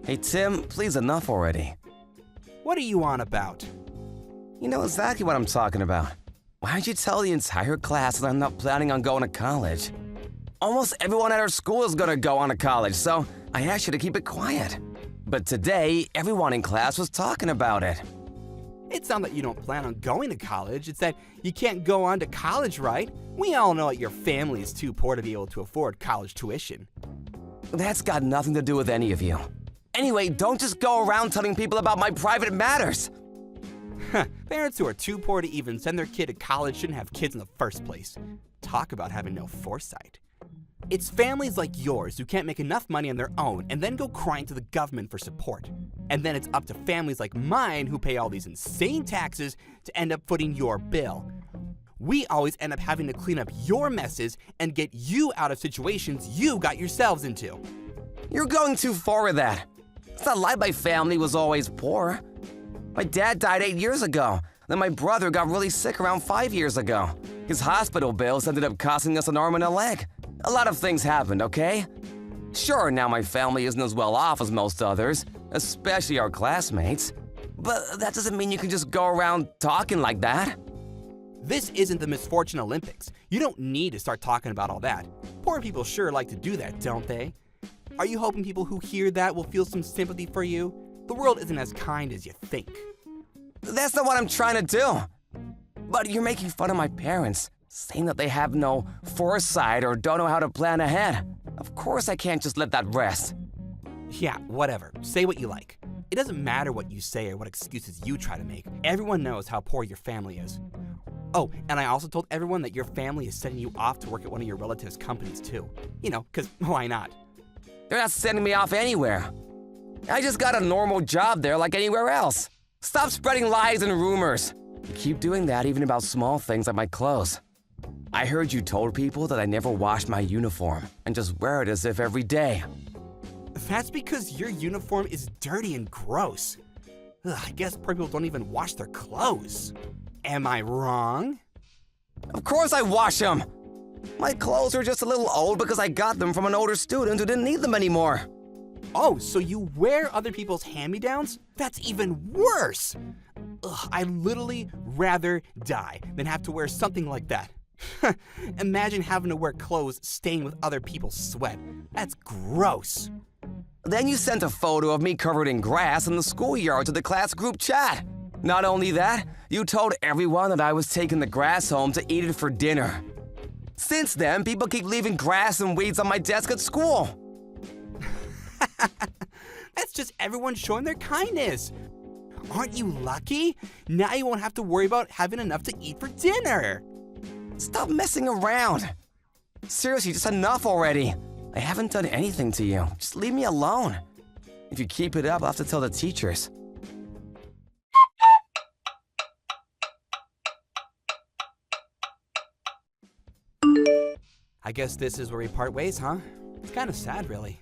Hey Tim, please enough already. What are you on about? You know exactly what I'm talking about. Why'd you tell the entire class that I'm not planning on going to college? Almost everyone at our school is gonna go on to college, so I asked you to keep it quiet. But today, everyone in class was talking about it. It's not that you don't plan on going to college, it's that you can't go on to college, right? We all know that your family is too poor to be able to afford college tuition. That's got nothing to do with any of you. Anyway, don't just go around telling people about my private matters. Parents who are too poor to even send their kid to college shouldn't have kids in the first place. Talk about having no foresight. It's families like yours who can't make enough money on their own and then go crying to the government for support. And then it's up to families like mine who pay all these insane taxes to end up footing your bill. We always end up having to clean up your messes and get you out of situations you got yourselves into. You're going too far with that. It's not like my family was always poor. My dad died 8 years ago. Then my brother got really sick around 5 years ago. His hospital bills ended up costing us an arm and a leg. A lot of things happened, okay? Sure, now my family isn't as well off as most others, especially our classmates. But that doesn't mean you can just go around talking like that. This isn't the Misfortune Olympics. You don't need to start talking about all that. Poor people sure like to do that, don't they? Are you hoping people who hear that will feel some sympathy for you? The world isn't as kind as you think. That's not what I'm trying to do. But you're making fun of my parents, saying that they have no foresight or don't know how to plan ahead. Of course I can't just let that rest. Yeah, whatever. Say what you like. It doesn't matter what you say or what excuses you try to make. Everyone knows how poor your family is. Oh, and I also told everyone that your family is sending you off to work at one of your relatives' companies too. You know, because why not? They're not sending me off anywhere. I just got a normal job there like anywhere else. Stop spreading lies and rumors. You keep doing that even about small things like my clothes. I heard you told people that I never washed my uniform and just wear it as if every day. That's because your uniform is dirty and gross. Ugh, I guess poor people don't even wash their clothes. Am I wrong? Of course I wash them. My clothes are just a little old because I got them from an older student who didn't need them anymore. Oh, so you wear other people's hand-me-downs? That's even worse! Ugh, I'd literally rather die than have to wear something like that. Imagine having to wear clothes stained with other people's sweat. That's gross. Then you sent a photo of me covered in grass in the schoolyard to the class group chat. Not only that, you told everyone that I was taking the grass home to eat it for dinner. Since then, people keep leaving grass and weeds on my desk at school. That's just everyone showing their kindness. Aren't you lucky? Now you won't have to worry about having enough to eat for dinner. Stop messing around. Seriously, just enough already. I haven't done anything to you. Just leave me alone. If you keep it up, I'll have to tell the teachers. I guess this is where we part ways, huh? It's kind of sad, really.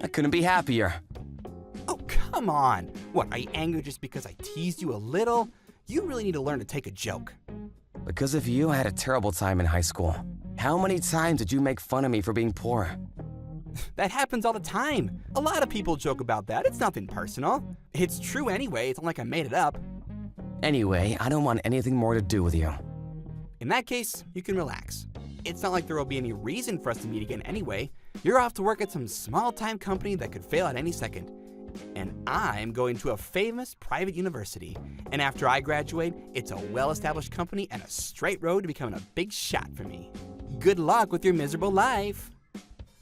I couldn't be happier. Oh, come on. What, are you angry just because I teased you a little? You really need to learn to take a joke. Because of you, I had a terrible time in high school. How many times did you make fun of me for being poor? That happens all the time. A lot of people joke about that. It's nothing personal. It's true anyway. It's not like I made it up. Anyway, I don't want anything more to do with you. In that case, you can relax. It's not like there will be any reason for us to meet again anyway. You're off to work at some small-time company that could fail at any second. And I'm going to a famous private university. And after I graduate, it's a well-established company and a straight road to becoming a big shot for me. Good luck with your miserable life.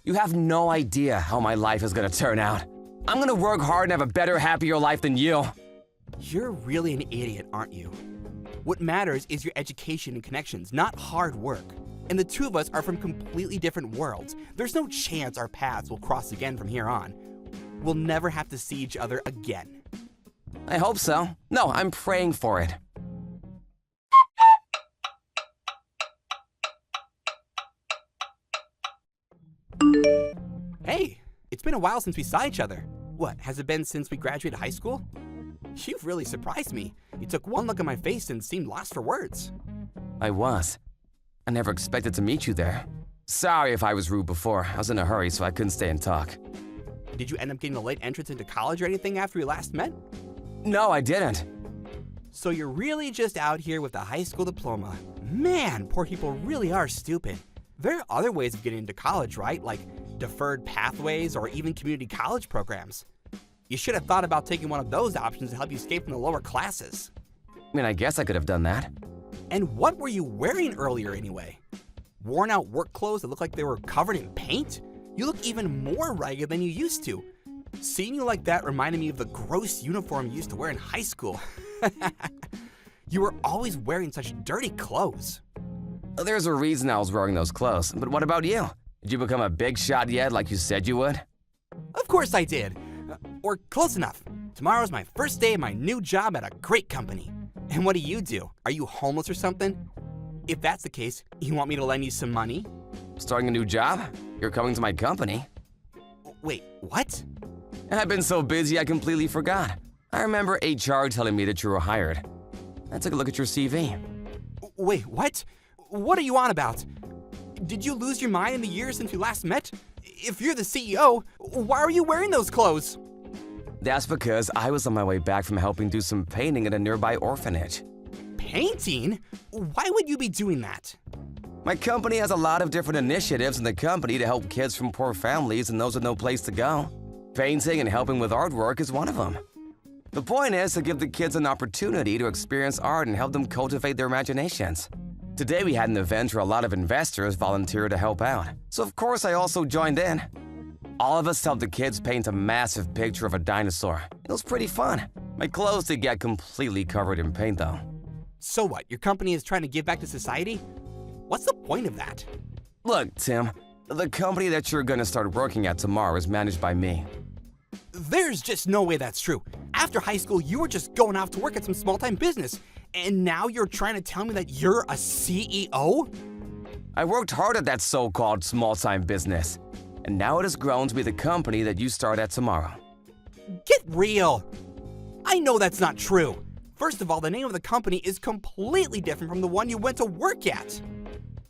You have no idea how my life is gonna turn out. I'm gonna work hard and have a better, happier life than you. You're really an idiot, aren't you? What matters is your education and connections, not hard work. And the two of us are from completely different worlds. There's no chance our paths will cross again from here on. We'll never have to see each other again. I hope so. No, I'm praying for it. Hey, it's been a while since we saw each other. What, has it been since we graduated high school? You've really surprised me. You took one look at my face and seemed lost for words. I was. I never expected to meet you there. Sorry if I was rude before. I was in a hurry, so I couldn't stay and talk. Did you end up getting a late entrance into college or anything after we last met? No, I didn't. So you're really just out here with a high school diploma. Man, poor people really are stupid. There are other ways of getting into college, right? Like deferred pathways or even community college programs. You should have thought about taking one of those options to help you escape from the lower classes. I mean, I guess I could have done that. And what were you wearing earlier anyway? Worn out work clothes that look like they were covered in paint? You look even more ragged than you used to. Seeing you like that reminded me of the gross uniform you used to wear in high school. You were always wearing such dirty clothes. There's a reason I was wearing those clothes, but what about you? Did you become a big shot yet like you said you would? Of course I did. Or close enough. Tomorrow's my first day of my new job at a great company. And what do? Are you homeless or something? If that's the case, you want me to lend you some money? Starting a new job? You're coming to my company. Wait, what? I've been so busy I completely forgot. I remember HR telling me that you were hired. I took a look at your CV. Wait, what? What are you on about? Did you lose your mind in the years since we last met? If you're the CEO, why are you wearing those clothes? That's because I was on my way back from helping do some painting at a nearby orphanage. Painting? Why would you be doing that? My company has a lot of different initiatives in the company to help kids from poor families and those with no place to go. Painting and helping with artwork is one of them. The point is to give the kids an opportunity to experience art and help them cultivate their imaginations. Today we had an event where a lot of investors volunteered to help out, so of course I also joined in. All of us helped the kids paint a massive picture of a dinosaur. It was pretty fun. My clothes did get completely covered in paint though. So what, your company is trying to give back to society? What's the point of that? Look, Tim, the company that you're gonna start working at tomorrow is managed by me. There's just no way that's true. After high school, you were just going off to work at some small-time business. And now you're trying to tell me that you're a CEO? I worked hard at that so-called small-time business, and now it has grown to be the company that you start at tomorrow. Get real. I know that's not true. First of all, the name of the company is completely different from the one you went to work at.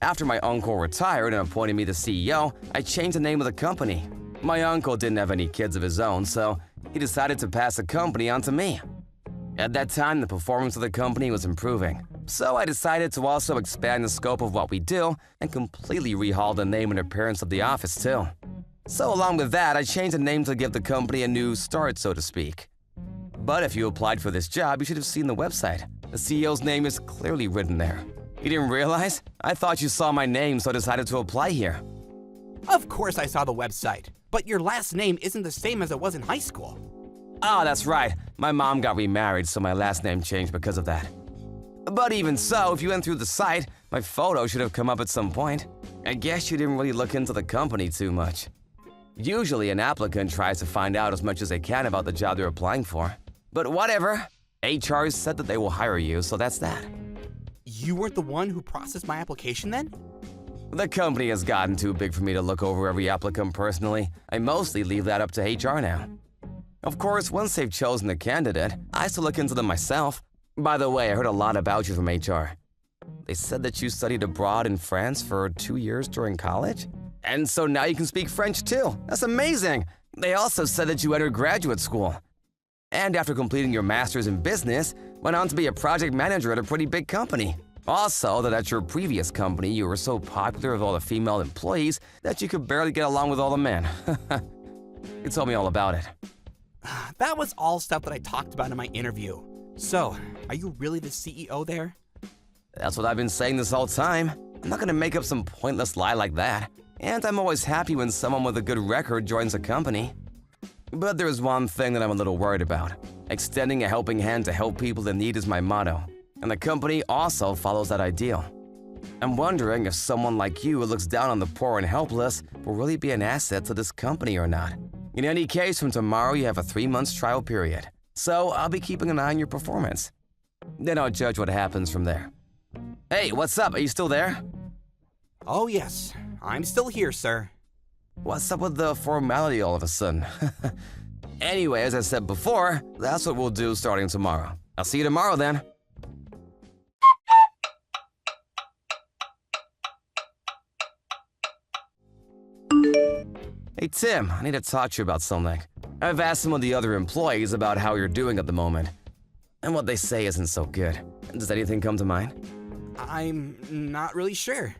After my uncle retired and appointed me the CEO, I changed the name of the company. My uncle didn't have any kids of his own, so he decided to pass the company on to me. At that time, the performance of the company was improving, so I decided to also expand the scope of what we do and completely rehaul the name and appearance of the office too. So along with that, I changed the name to give the company a new start, so to speak. But if you applied for this job, you should have seen the website. The CEO's name is clearly written there. You didn't realize? I thought you saw my name, so I decided to apply here. Of course I saw the website, but your last name isn't the same as it was in high school. Oh, that's right. My mom got remarried, so my last name changed because of that. But even so, if you went through the site, my photo should have come up at some point. I guess you didn't really look into the company too much. Usually, an applicant tries to find out as much as they can about the job they're applying for. But whatever. HR said that they will hire you, so that's that. You weren't the one who processed my application then? The company has gotten too big for me to look over every applicant personally. I mostly leave that up to HR now. Of course, once they've chosen a candidate, I still look into them myself. By the way, I heard a lot about you from HR. They said that you studied abroad in France for 2 years during college? And so now you can speak French too. That's amazing! They also said that you entered graduate school. And after completing your master's in business, went on to be a project manager at a pretty big company. Also, that at your previous company, you were so popular with all the female employees that you could barely get along with all the men. You told me all about it. That was all stuff that I talked about in my interview. So, are you really the CEO there? That's what I've been saying this whole time. I'm not gonna make up some pointless lie like that. And I'm always happy when someone with a good record joins a company. But there's one thing that I'm a little worried about. Extending a helping hand to help people in need is my motto, and the company also follows that ideal. I'm wondering if someone like you who looks down on the poor and helpless will really be an asset to this company or not. In any case, from tomorrow you have a 3-month trial period, so I'll be keeping an eye on your performance. Then I'll judge what happens from there. Hey, what's up? Are you still there? Oh yes, I'm still here, sir. What's up with the formality all of a sudden? Anyway, as I said before, that's what we'll do starting tomorrow. I'll see you tomorrow then. Hey Tim, I need to talk to you about something. I've asked some of the other employees about how you're doing at the moment, and what they say isn't so good. Does anything come to mind? I'm not really sure.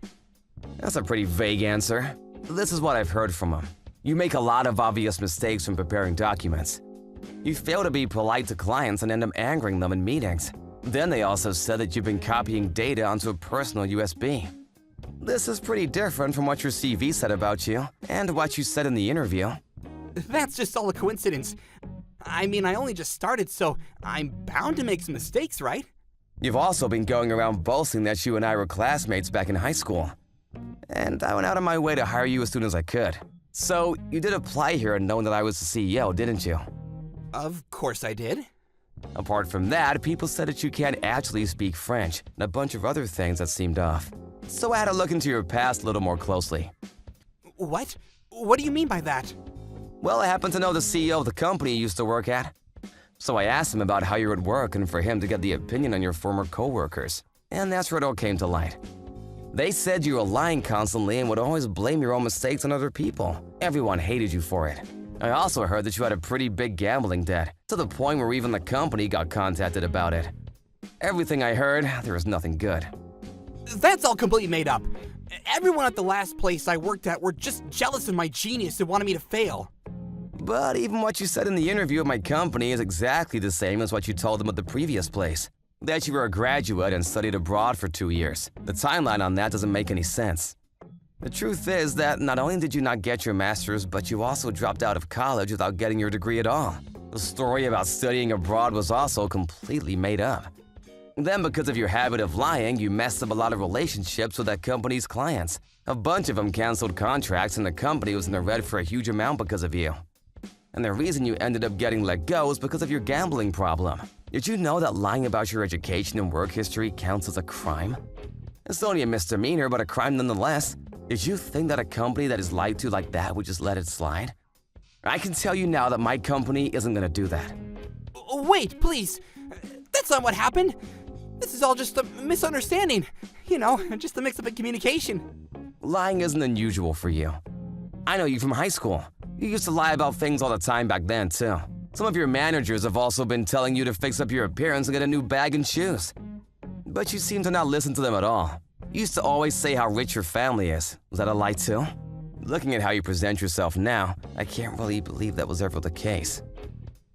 That's a pretty vague answer. This is what I've heard from them. You make a lot of obvious mistakes when preparing documents. You fail to be polite to clients and end up angering them in meetings. Then they also said that you've been copying data onto a personal USB. This is pretty different from what your CV said about you and what you said in the interview. That's just all a coincidence. I mean, I only just started, so I'm bound to make some mistakes, right? You've also been going around boasting that you and I were classmates back in high school. And I went out of my way to hire you as soon as I could. So you did apply here knowing that I was the CEO, didn't you? Of course I did. Apart from that, people said that you can't actually speak French and a bunch of other things that seemed off. So I had to look into your past a little more closely. What? What do you mean by that? Well, I happen to know the CEO of the company you used to work at. So I asked him about how you're at work and for him to get the opinion on your former coworkers. And that's where it all came to light. They said you were lying constantly and would always blame your own mistakes on other people. Everyone hated you for it. I also heard that you had a pretty big gambling debt, to the point where even the company got contacted about it. Everything I heard, there was nothing good. That's all completely made up. Everyone at the last place I worked at were just jealous of my genius and wanted me to fail. But even what you said in the interview at my company is exactly the same as what you told them at the previous place. That you were a graduate and studied abroad for 2 years. The timeline on that doesn't make any sense. The truth is that not only did you not get your master's, but you also dropped out of college without getting your degree at all. The story about studying abroad was also completely made up. Then, because of your habit of lying, you messed up a lot of relationships with that company's clients. A bunch of them canceled contracts and the company was in the red for a huge amount because of you. And the reason you ended up getting let go is because of your gambling problem. Did you know that lying about your education and work history counts as a crime? It's only a misdemeanor, but a crime nonetheless. Did you think that a company that is lied to like that would just let it slide? I can tell you now that my company isn't gonna do that. Wait, please. That's not what happened. This is all just a misunderstanding. You know, just a mix-up in communication. Lying isn't unusual for you. I know you from high school. You used to lie about things all the time back then, too. Some of your managers have also been telling you to fix up your appearance and get a new bag and shoes. But you seem to not listen to them at all. You used to always say how rich your family is. Was that a lie too? Looking at how you present yourself now, I can't really believe that was ever the case.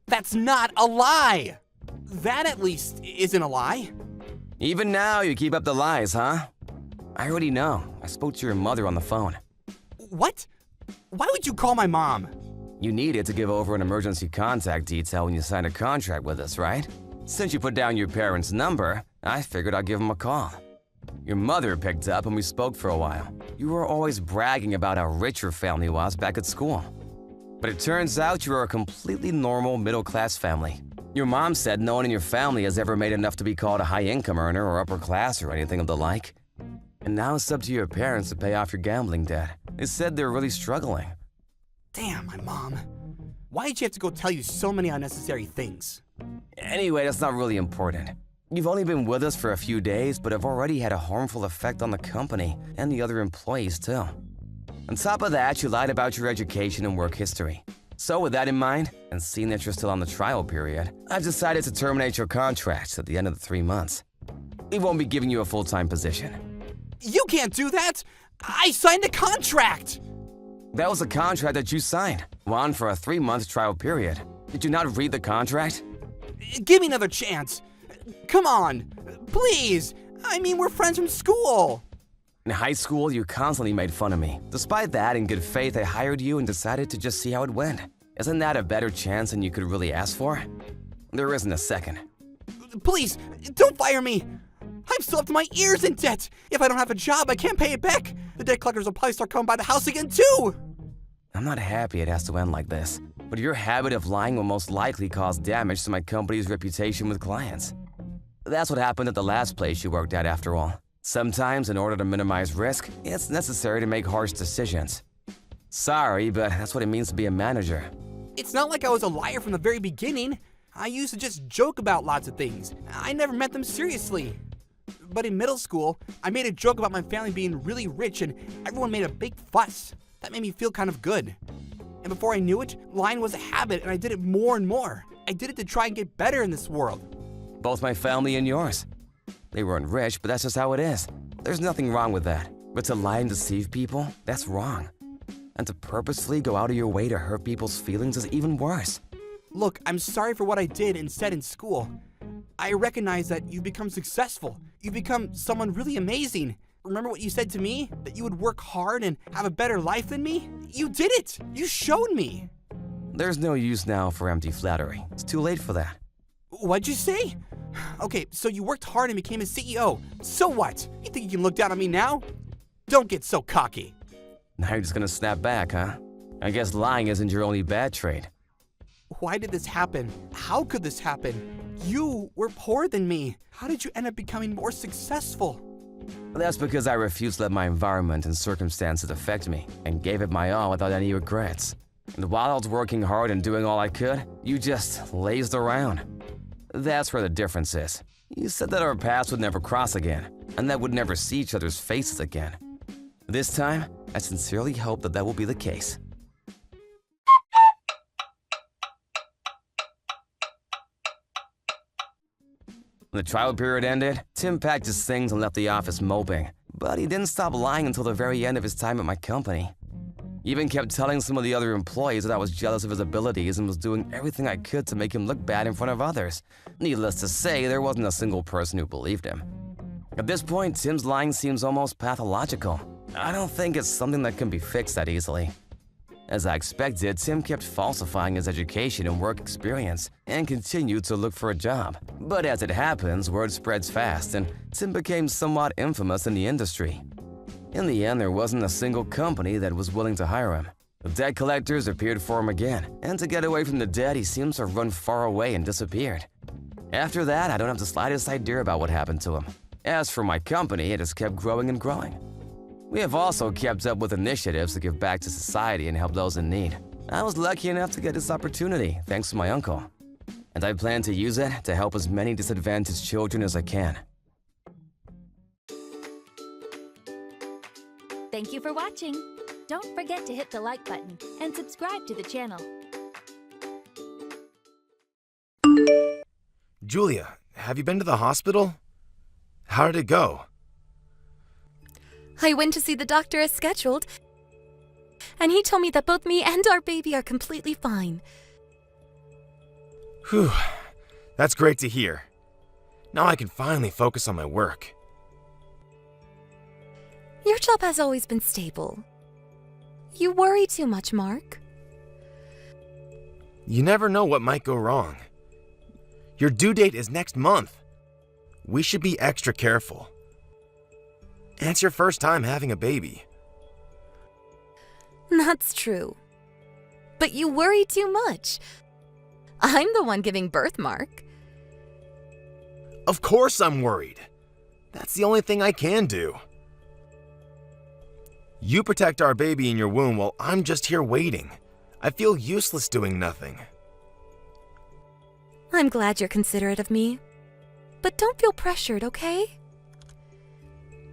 That's not a lie! That at least isn't a lie. Even now, you keep up the lies, huh? I already know. I spoke to your mother on the phone. What? Why would you call my mom? You needed to give over an emergency contact detail when you signed a contract with us, right? Since you put down your parents' number, I figured I'd give them a call. Your mother picked up and we spoke for a while. You were always bragging about how rich your family was back at school. But it turns out you are a completely normal middle-class family. Your mom said no one in your family has ever made enough to be called a high-income earner or upper class or anything of the like. And now it's up to your parents to pay off your gambling debt. They said they're really struggling. Damn, my mom. Why did you have to go tell you so many unnecessary things? Anyway, that's not really important. You've only been with us for a few days, but have already had a harmful effect on the company and the other employees too. On top of that, you lied about your education and work history. So with that in mind, and seeing that you're still on the trial period, I've decided to terminate your contract at the end of the 3 months. We won't be giving you a full-time position. You can't do that! I signed a contract! That was a contract that you signed, one for a 3-month trial period. Did you not read the contract? Give me another chance. Come on, please. I mean, we're friends from school. In high school, you constantly made fun of me. Despite that, in good faith, I hired you and decided to just see how it went. Isn't that a better chance than you could really ask for? There isn't a second. Please, don't fire me. I'm still up to my ears in debt. If I don't have a job, I can't pay it back. The debt collectors will probably start coming by the house again, too. I'm not happy it has to end like this, but your habit of lying will most likely cause damage to my company's reputation with clients. That's what happened at the last place you worked at, after all. Sometimes, in order to minimize risk, it's necessary to make harsh decisions. Sorry, but that's what it means to be a manager. It's not like I was a liar from the very beginning. I used to just joke about lots of things. I never meant them seriously. But in middle school, I made a joke about my family being really rich and everyone made a big fuss. That made me feel kind of good. And before I knew it, lying was a habit and I did it more and more. I did it to try and get better in this world. Both my family and yours. They weren't rich, but that's just how it is. There's nothing wrong with that. But to lie and deceive people, that's wrong. And to purposefully go out of your way to hurt people's feelings is even worse. Look, I'm sorry for what I did and said in school. I recognize that you've become successful. You've become someone really amazing. Remember what you said to me? That you would work hard and have a better life than me? You did it! You showed me! There's no use now for empty flattery. It's too late for that. What'd you say? Okay, so you worked hard and became a CEO. So what? You think you can look down on me now? Don't get so cocky. Now you're just gonna snap back, huh? I guess lying isn't your only bad trait. Why did this happen? How could this happen? You were poorer than me. How did you end up becoming more successful? That's because I refused to let my environment and circumstances affect me and gave it my all without any regrets. And while I was working hard and doing all I could, you just lazed around. That's where the difference is. You said that our paths would never cross again, and that we'd never see each other's faces again. This time, I sincerely hope that will be the case. When the trial period ended, Tim packed his things and left the office moping. But he didn't stop lying until the very end of his time at my company. He even kept telling some of the other employees that I was jealous of his abilities and was doing everything I could to make him look bad in front of others. Needless to say, there wasn't a single person who believed him. At this point, Tim's lying seems almost pathological. I don't think it's something that can be fixed that easily. As I expected, Tim kept falsifying his education and work experience and continued to look for a job. But as it happens, word spreads fast and Tim became somewhat infamous in the industry. In the end, there wasn't a single company that was willing to hire him. The debt collectors appeared for him again, and to get away from the debt, he seems to have run far away and disappeared. After that, I don't have the slightest idea about what happened to him. As for my company, it has kept growing and growing. We have also kept up with initiatives to give back to society and help those in need. I was lucky enough to get this opportunity thanks to my uncle, and I plan to use it to help as many disadvantaged children as I can. Thank you for watching. Don't forget to hit the like button and subscribe to the channel. Julia, have you been to the hospital? How did it go? I went to see the doctor as scheduled, and he told me that both me and our baby are completely fine. Whew, that's great to hear. Now I can finally focus on my work. Your job has always been stable. You worry too much, Mark. You never know what might go wrong. Your due date is next month. We should be extra careful. And it's your first time having a baby. That's true. But you worry too much. I'm the one giving birth, Mark. Of course I'm worried. That's the only thing I can do. You protect our baby in your womb while I'm just here waiting. I feel useless doing nothing. I'm glad you're considerate of me. But don't feel pressured, okay?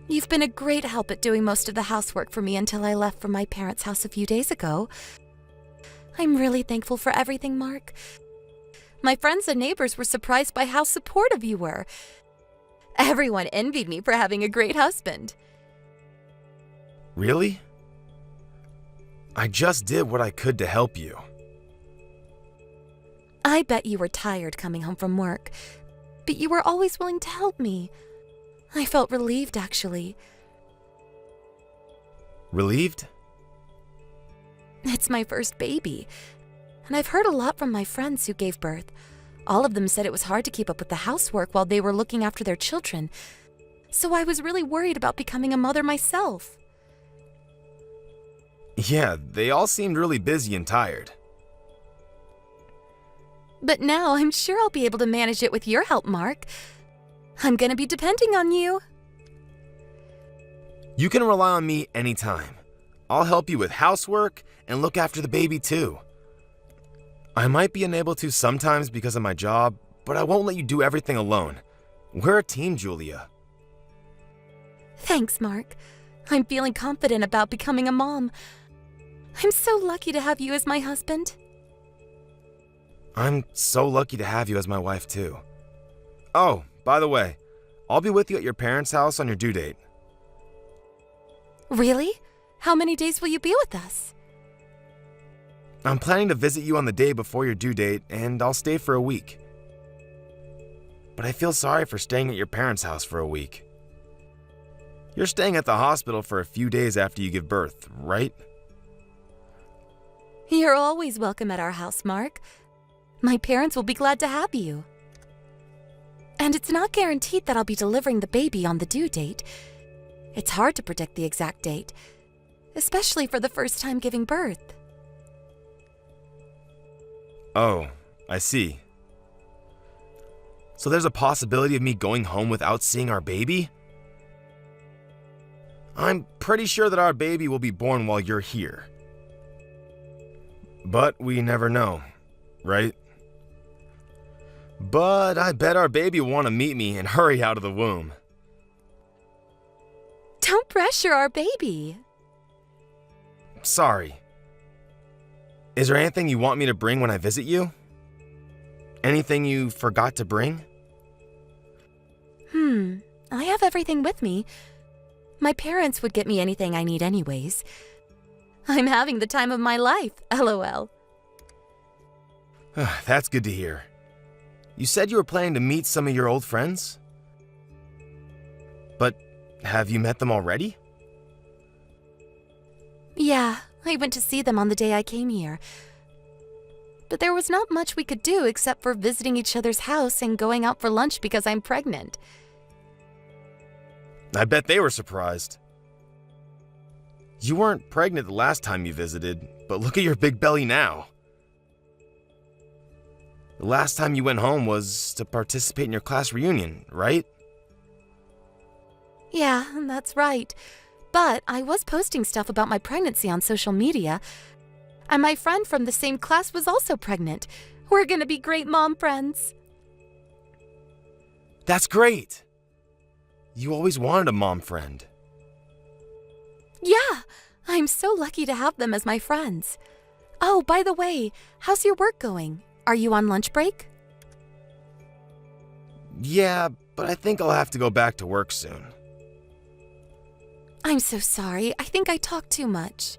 You've been a great help at doing most of the housework for me until I left for my parents' house a few days ago. I'm really thankful for everything, Mark. My friends and neighbors were surprised by how supportive you were. Everyone envied me for having a great husband. Really? I just did what I could to help you. I bet you were tired coming home from work, but you were always willing to help me. I felt relieved, actually. Relieved? It's my first baby, and I've heard a lot from my friends who gave birth. All of them said it was hard to keep up with the housework while they were looking after their children, so I was really worried about becoming a mother myself. Yeah, they all seemed really busy and tired. But now I'm sure I'll be able to manage it with your help, Mark. I'm gonna be depending on you. You can rely on me anytime. I'll help you with housework and look after the baby too. I might be unable to sometimes because of my job, but I won't let you do everything alone. We're a team, Julia. Thanks, Mark. I'm feeling confident about becoming a mom. I'm so lucky to have you as my husband. I'm so lucky to have you as my wife, too. Oh, by the way, I'll be with you at your parents' house on your due date. Really? How many days will you be with us? I'm planning to visit you on the day before your due date, and I'll stay for a week. But I feel sorry for staying at your parents' house for a week. You're staying at the hospital for a few days after you give birth, right? You're always welcome at our house, Mark. My parents will be glad to have you. And it's not guaranteed that I'll be delivering the baby on the due date. It's hard to predict the exact date, especially for the first time giving birth. Oh, I see. So there's a possibility of me going home without seeing our baby? I'm pretty sure that our baby will be born while you're here. But we never know, right? But I bet our baby will want to meet me and hurry out of the womb. Don't pressure our baby. Sorry. Is there anything you want me to bring when I visit you? Anything you forgot to bring? I have everything with me. My parents would get me anything I need anyways. I'm having the time of my life, LOL. That's good to hear. You said you were planning to meet some of your old friends? But have you met them already? Yeah, I went to see them on the day I came here. But there was not much we could do except for visiting each other's house and going out for lunch because I'm pregnant. I bet they were surprised. You weren't pregnant the last time you visited, but look at your big belly now. The last time you went home was to participate in your class reunion, right? Yeah, that's right. But I was posting stuff about my pregnancy on social media, and my friend from the same class was also pregnant. We're gonna be great mom friends. That's great! You always wanted a mom friend. Yeah, I'm so lucky to have them as my friends. Oh, by the way, how's your work going? Are you on lunch break? Yeah, but I think I'll have to go back to work soon. I'm so sorry. I think I talked too much.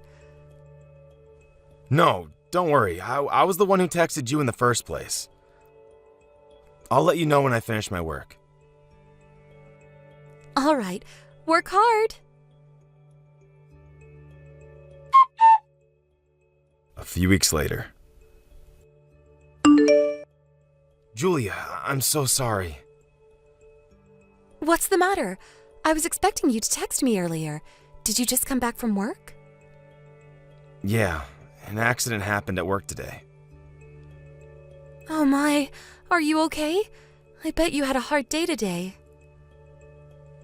No, don't worry. I was the one who texted you in the first place. I'll let you know when I finish my work. All right, work hard. A few weeks later. Julia, I'm so sorry. What's the matter? I was expecting you to text me earlier. Did you just come back from work? Yeah, an accident happened at work today. Oh my, are you okay? I bet you had a hard day today.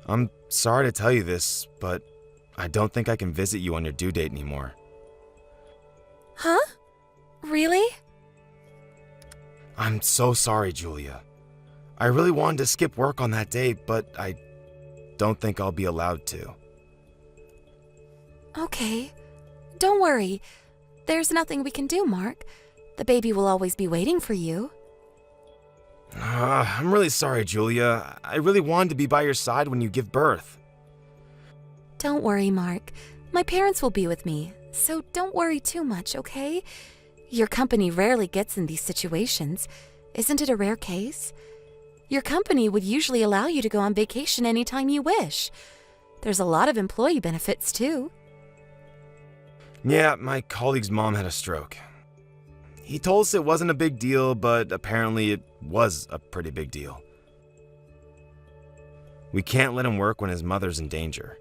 I'm sorry to tell you this, but I don't think I can visit you on your due date anymore. Huh? Really? I'm so sorry, Julia. I really wanted to skip work on that day, but I don't think I'll be allowed to. Okay. Don't worry. There's nothing we can do, Mark. The baby will always be waiting for you. I'm really sorry, Julia. I really wanted to be by your side when you give birth. Don't worry, Mark. My parents will be with me, so don't worry too much, okay? Your company rarely gets in these situations. Isn't it a rare case? Your company would usually allow you to go on vacation anytime you wish. There's a lot of employee benefits, too. Yeah, my colleague's mom had a stroke. He told us it wasn't a big deal, but apparently it was a pretty big deal. We can't let him work when his mother's in danger.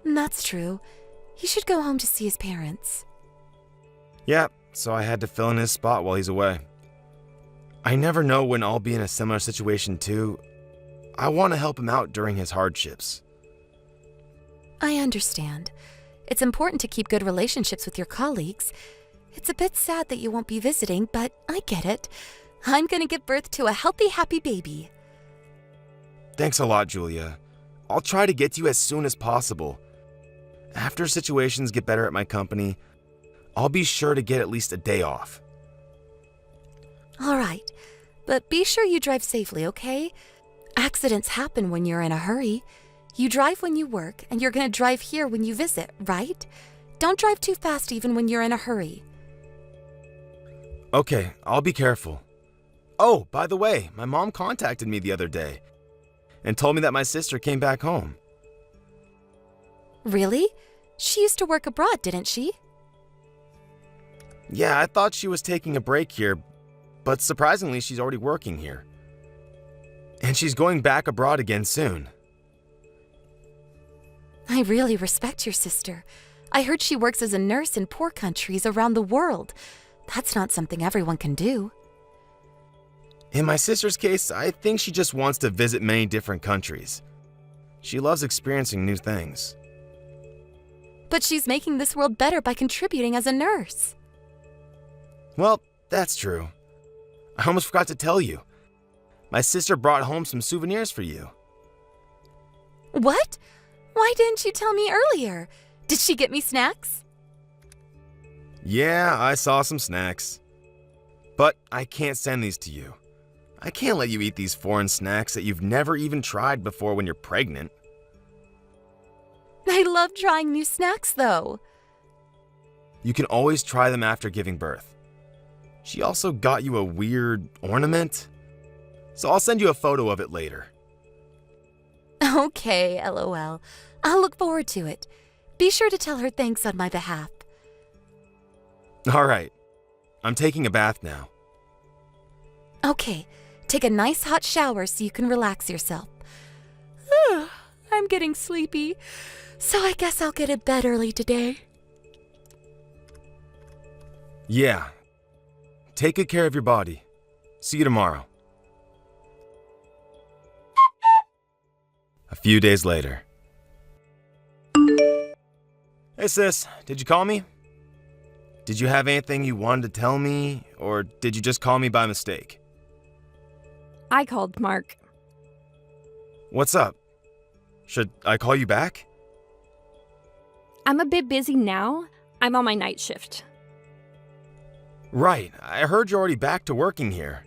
That's true. He should go home to see his parents. Yeah, so I had to fill in his spot while he's away. I never know when I'll be in a similar situation too. I want to help him out during his hardships. I understand. It's important to keep good relationships with your colleagues. It's a bit sad that you won't be visiting, but I get it. I'm gonna give birth to a healthy, happy baby. Thanks a lot, Julia. I'll try to get to you as soon as possible. after situations get better at my company, I'll be sure to get at least a day off. All right, but be sure you drive safely, okay? Accidents happen when you're in a hurry. You drive when you work, and you're going to drive here when you visit, right? Don't drive too fast even when you're in a hurry. Okay, I'll be careful. Oh, by the way, my mom contacted me the other day and told me that my sister came back home. Really? She used to work abroad, didn't she? Yeah, I thought she was taking a break here, but surprisingly, she's already working here. And she's going back abroad again soon. I really respect your sister. I heard she works as a nurse in poor countries around the world. That's not something everyone can do. In my sister's case, I think she just wants to visit many different countries. She loves experiencing new things. But she's making this world better by contributing as a nurse. Well, that's true. I almost forgot to tell you. My sister brought home some souvenirs for you. What? Why didn't you tell me earlier? Did she get me snacks? Yeah, I saw some snacks. But I can't send these to you. I can't let you eat these foreign snacks that you've never even tried before when you're pregnant. I love trying new snacks, though. You can always try them after giving birth. She also got you a weird ornament, so I'll send you a photo of it later. Okay, LOL. I'll look forward to it. Be sure to tell her thanks on my behalf. All right, I'm taking a bath now. Okay, take a nice hot shower so you can relax yourself. I'm getting sleepy, so I guess I'll get to bed early today. Yeah. Take good care of your body. See you tomorrow. A few days later. Hey sis, did you call me? Did you have anything you wanted to tell me, or did you just call me by mistake? I called Mark. What's up? Should I call you back? I'm a bit busy now. I'm on my night shift. Right, I heard you're already back to working here.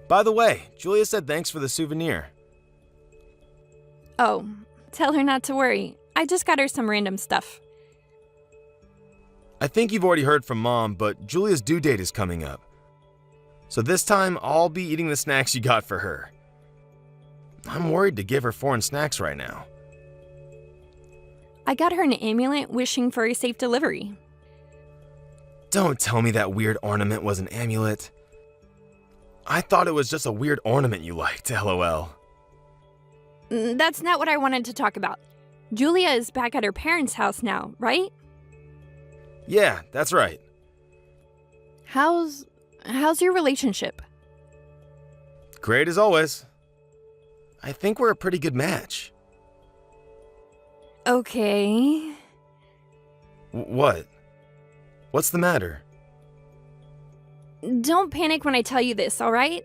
By the way, Julia said thanks for the souvenir. Oh, tell her not to worry. I just got her some random stuff. I think you've already heard from Mom, but Julia's due date is coming up. So this time, I'll be eating the snacks you got for her. I'm worried to give her foreign snacks right now. I got her an amulet wishing for a safe delivery. Don't tell me that weird ornament was an amulet. I thought it was just a weird ornament you liked, LOL. That's not what I wanted to talk about. Julia is back at her parents' house now, right? Yeah, that's right. How's your relationship? Great as always. I think we're a pretty good match. Okay. What? What's the matter? Don't panic when I tell you this, all right?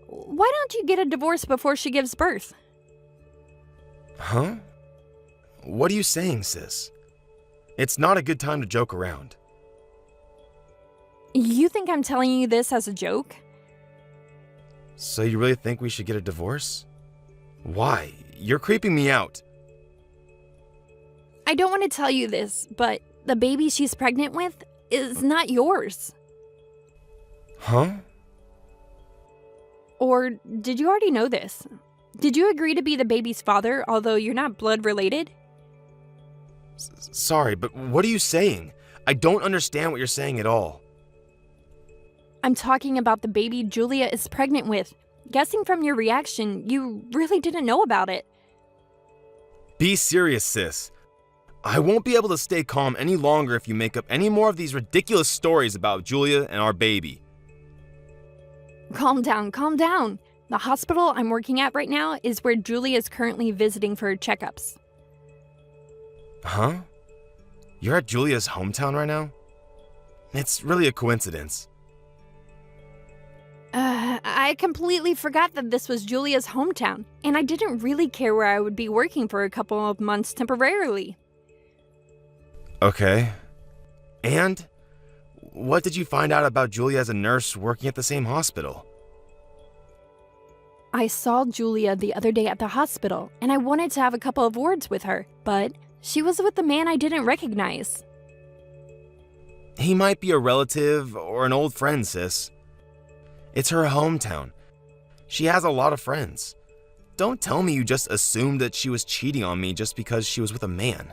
Why don't you get a divorce before she gives birth? Huh? What are you saying, sis? It's not a good time to joke around. You think I'm telling you this as a joke? So you really think we should get a divorce? Why? You're creeping me out. I don't want to tell you this, but the baby she's pregnant with is not yours. Huh? Or did you already know this? Did you agree to be the baby's father, although you're not blood related? Sorry, but what are you saying? I don't understand what you're saying at all. I'm talking about the baby Julia is pregnant with. Guessing from your reaction, you really didn't know about it. Be serious, sis. I won't be able to stay calm any longer if you make up any more of these ridiculous stories about Julia and our baby. Calm down, calm down. The hospital I'm working at right now is where Julia is currently visiting for her checkups. Huh? You're at Julia's hometown right now? It's really a coincidence. I completely forgot that this was Julia's hometown, and I didn't really care where I would be working for a couple of months temporarily. Okay. And? What did you find out about Julia as a nurse working at the same hospital? I saw Julia the other day at the hospital, and I wanted to have a couple of words with her, but she was with a man I didn't recognize. He might be a relative or an old friend, sis. It's her hometown. She has a lot of friends. Don't tell me you just assumed that she was cheating on me just because she was with a man.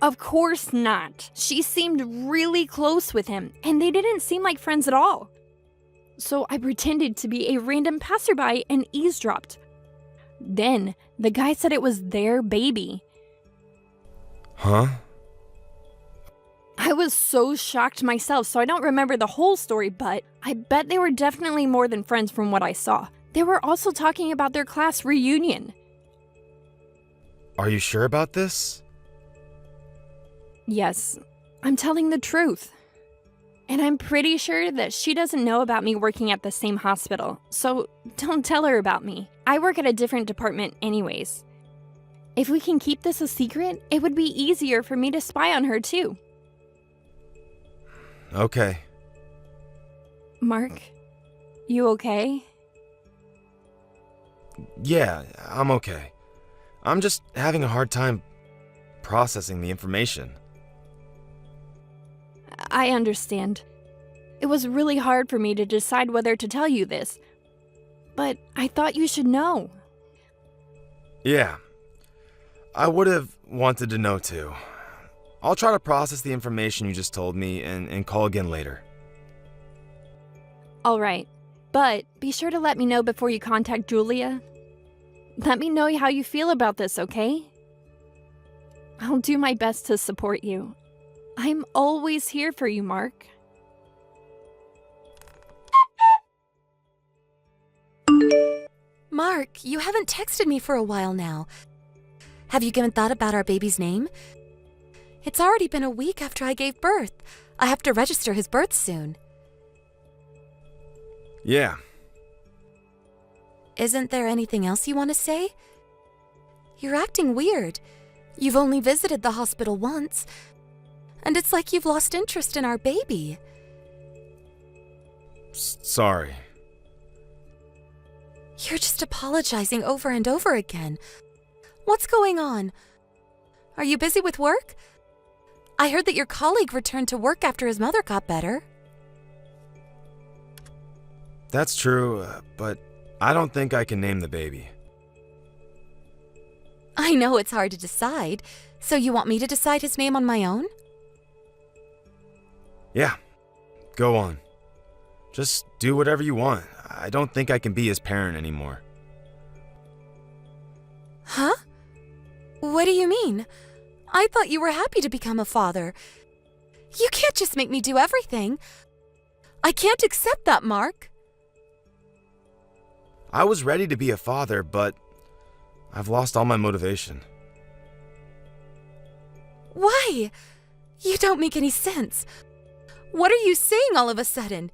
Of course not. She seemed really close with him, and they didn't seem like friends at all. So I pretended to be a random passerby and eavesdropped. Then, the guy said it was their baby. Huh? I was so shocked myself, so I don't remember the whole story, but I bet they were definitely more than friends from what I saw. They were also talking about their class reunion. Are you sure about this? Yes, I'm telling the truth. And I'm pretty sure that she doesn't know about me working at the same hospital, so don't tell her about me. I work at a different department anyways. If we can keep this a secret, it would be easier for me to spy on her too. Okay. Mark, you okay? Yeah, I'm okay. I'm just having a hard time processing the information. I understand. It was really hard for me to decide whether to tell you this, but I thought you should know. Yeah. I would have wanted to know too. I'll try to process the information you just told me and call again later. Alright, but be sure to let me know before you contact Julia. Let me know how you feel about this, okay? I'll do my best to support you. I'm always here for you, Mark. Mark, you haven't texted me for a while now. Have you given thought about our baby's name? It's already been a week after I gave birth. I have to register his birth soon. Yeah. Isn't there anything else you want to say? You're acting weird. You've only visited the hospital once, and it's like you've lost interest in our baby. Sorry. You're just apologizing over and over again. What's going on? Are you busy with work? I heard that your colleague returned to work after his mother got better. That's true, but I don't think I can name the baby. I know it's hard to decide, so you want me to decide his name on my own? Yeah, go on. Just do whatever you want. I don't think I can be his parent anymore. Huh? What do you mean? I thought you were happy to become a father. You can't just make me do everything. I can't accept that, Mark. I was ready to be a father, but I've lost all my motivation. Why? You don't make any sense. What are you saying all of a sudden?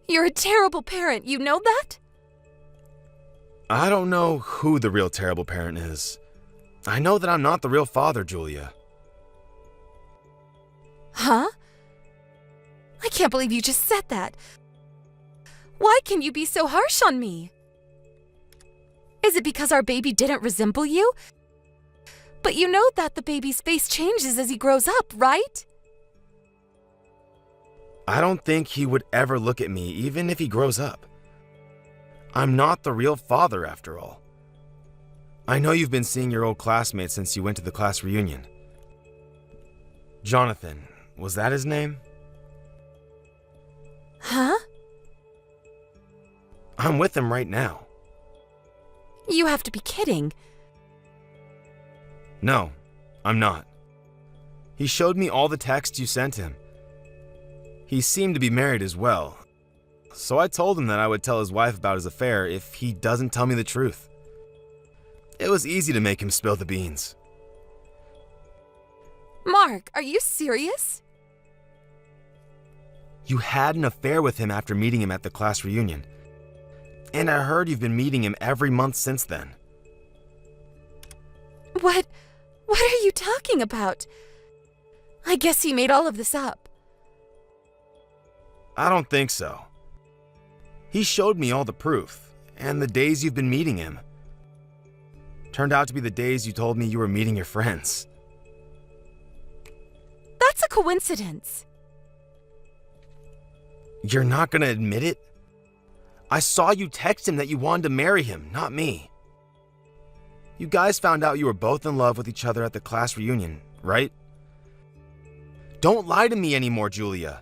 You're a terrible parent, you know that? I don't know who the real terrible parent is. I know that I'm not the real father, Julia. Huh? I can't believe you just said that. Why can you be so harsh on me? Is it because our baby didn't resemble you? But you know that the baby's face changes as he grows up, right? I don't think he would ever look at me, even if he grows up. I'm not the real father, after all. I know you've been seeing your old classmate since you went to the class reunion. Jonathan, was that his name? Huh? I'm with him right now. You have to be kidding. No, I'm not. He showed me all the texts you sent him. He seemed to be married as well, so I told him that I would tell his wife about his affair if he doesn't tell me the truth. It was easy to make him spill the beans. Mark, are you serious? You had an affair with him after meeting him at the class reunion. And I heard you've been meeting him every month since then. What are you you talking about? I guess he made all of this up. I don't think so. He showed me all the proof, and the days you've been meeting him. Turned out to be the days you told me you were meeting your friends. That's a coincidence. You're not gonna admit it? I saw you text him that you wanted to marry him, not me. You guys found out you were both in love with each other at the class reunion, right? Don't lie to me anymore, Julia.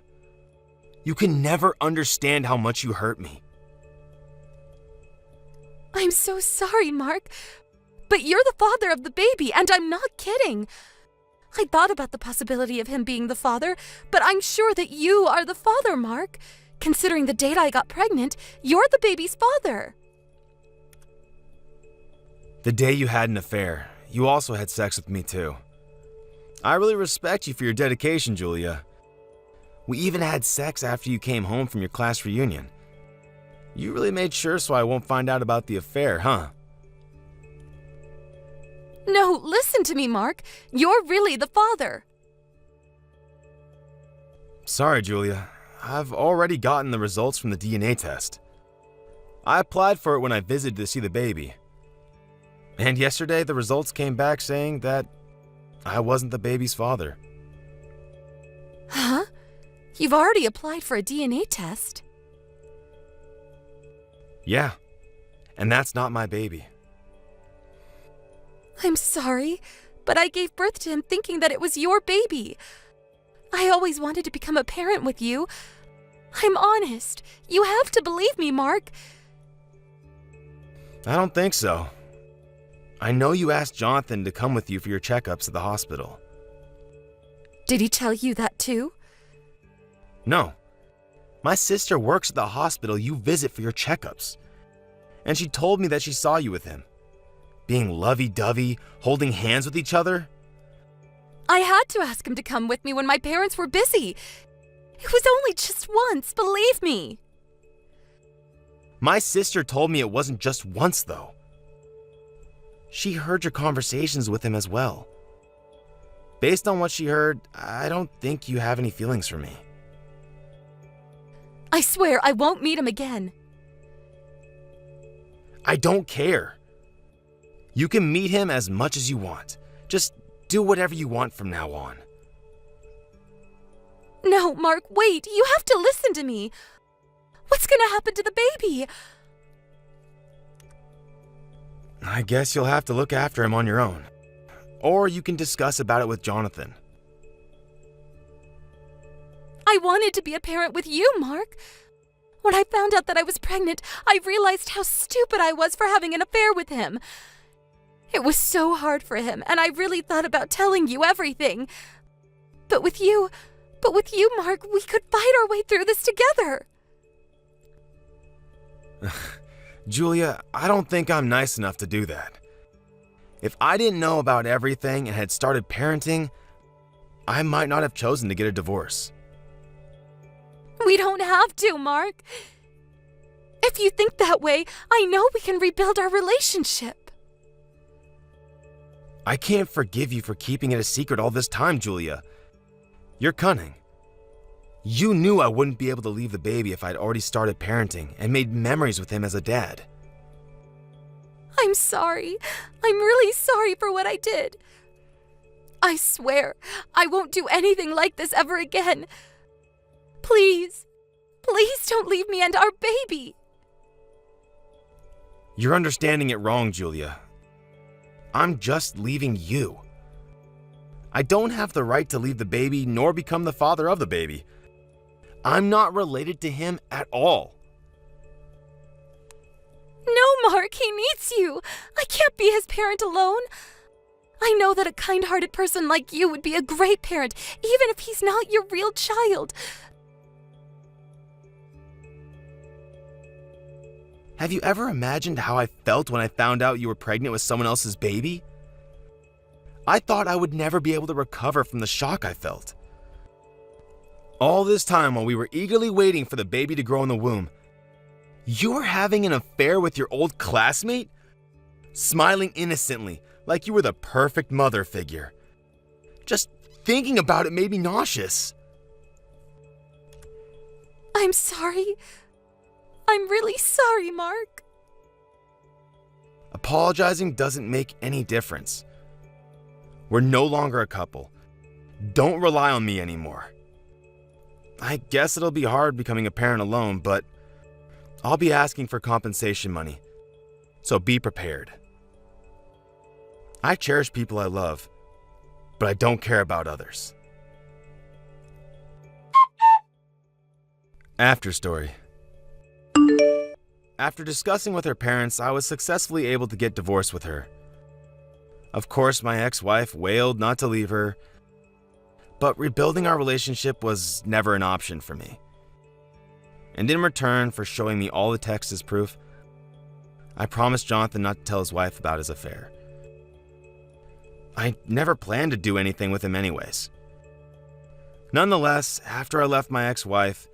You can never understand how much you hurt me. I'm so sorry, Mark. But you're the father of the baby, and I'm not kidding. I thought about the possibility of him being the father, but I'm sure that you are the father, Mark. Considering the date I got pregnant, you're the baby's father. The day you had an affair, you also had sex with me too. I really respect you for your dedication, Julia. We even had sex after you came home from your class reunion. You really made sure so I won't find out about the affair, huh? No, listen to me, Mark. You're really the father. Sorry, Julia. I've already gotten the results from the DNA test. I applied for it when I visited to see the baby. And yesterday, the results came back saying that I wasn't the baby's father. Huh? You've already applied for a DNA test. Yeah, and that's not my baby. I'm sorry, but I gave birth to him thinking that it was your baby. I always wanted to become a parent with you. I'm honest. You have to believe me, Mark. I don't think so. I know you asked Jonathan to come with you for your checkups at the hospital. Did he tell you that too? No. My sister works at the hospital you visit for your checkups. And she told me that she saw you with him. Being lovey-dovey, holding hands with each other. I had to ask him to come with me when my parents were busy. It was only just once, believe me. My sister told me it wasn't just once, though. She heard your conversations with him as well. Based on what she heard, I don't think you have any feelings for me. I swear I won't meet him again. I don't care. You can meet him as much as you want. Just do whatever you want from now on. No, Mark, wait. You have to listen to me. What's gonna happen to the baby? I guess you'll have to look after him on your own. Or you can discuss about it with Jonathan. I wanted to be a parent with you, Mark. When I found out that I was pregnant, I realized how stupid I was for having an affair with him. It was so hard for him, and I really thought about telling you everything. But with you, Mark, we could fight our way through this together. Julia, I don't think I'm nice enough to do that. If I didn't know about everything and had started parenting, I might not have chosen to get a divorce. We don't have to, Mark. If you think that way, I know we can rebuild our relationship. I can't forgive you for keeping it a secret all this time, Julia. You're cunning. You knew I wouldn't be able to leave the baby if I'd already started parenting and made memories with him as a dad. I'm sorry. I'm really sorry for what I did. I swear, I won't do anything like this ever again. Please, please don't leave me and our baby. You're understanding it wrong, Julia. I'm just leaving you. I don't have the right to leave the baby nor become the father of the baby. I'm not related to him at all. No, Mark, he needs you. I can't be his parent alone. I know that a kind-hearted person like you would be a great parent, even if he's not your real child. Have you ever imagined how I felt when I found out you were pregnant with someone else's baby? I thought I would never be able to recover from the shock I felt. All this time while we were eagerly waiting for the baby to grow in the womb, you were having an affair with your old classmate? Smiling innocently, like you were the perfect mother figure. Just thinking about it made me nauseous. I'm sorry. I'm really sorry, Mark. Apologizing doesn't make any difference. We're no longer a couple. Don't rely on me anymore. I guess it'll be hard becoming a parent alone, but I'll be asking for compensation money, so be prepared. I cherish people I love, but I don't care about others. After story. After discussing with her parents, I was successfully able to get divorced with her. Of course, my ex-wife wailed not to leave her, but rebuilding our relationship was never an option for me. And in return for showing me all the texts as proof, I promised Jonathan not to tell his wife about his affair. I never planned to do anything with him anyways. Nonetheless, after I left my ex-wife,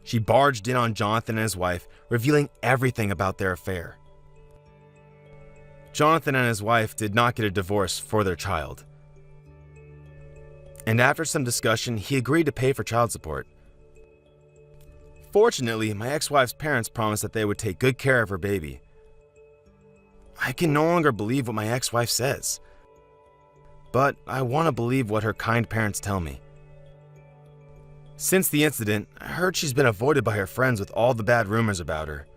she barged in on Jonathan and his wife, revealing everything about their affair. Jonathan and his wife did not get a divorce for their child. And after some discussion, he agreed to pay for child support. Fortunately, my ex-wife's parents promised that they would take good care of her baby. I can no longer believe what my ex-wife says, but I want to believe what her kind parents tell me. Since the incident, I heard she's been avoided by her friends with all the bad rumors about her.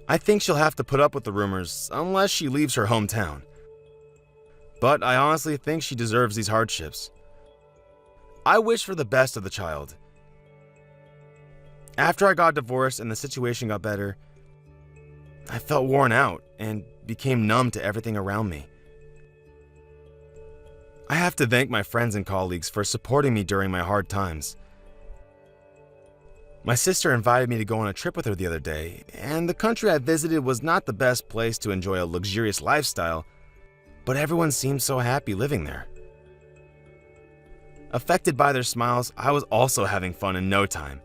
I think she'll have to put up with the rumors unless she leaves her hometown. But I honestly think she deserves these hardships. I wish for the best of the child. After I got divorced and the situation got better, I felt worn out and became numb to everything around me. I have to thank my friends and colleagues for supporting me during my hard times. My sister invited me to go on a trip with her the other day, and the country I visited was not the best place to enjoy a luxurious lifestyle, but everyone seemed so happy living there. Affected by their smiles, I was also having fun in no time.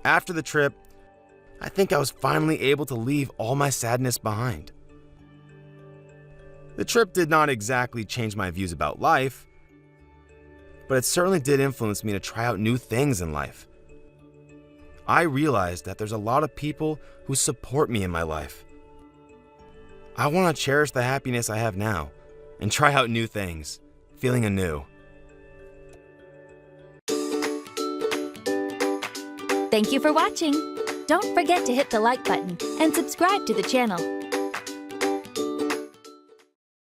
After the trip, I think I was finally able to leave all my sadness behind. The trip did not exactly change my views about life, but it certainly did influence me to try out new things in life. I realized that there's a lot of people who support me in my life. I want to cherish the happiness I have now and try out new things, feeling anew. Thank you for watching. Don't forget to hit the like button and subscribe to the channel.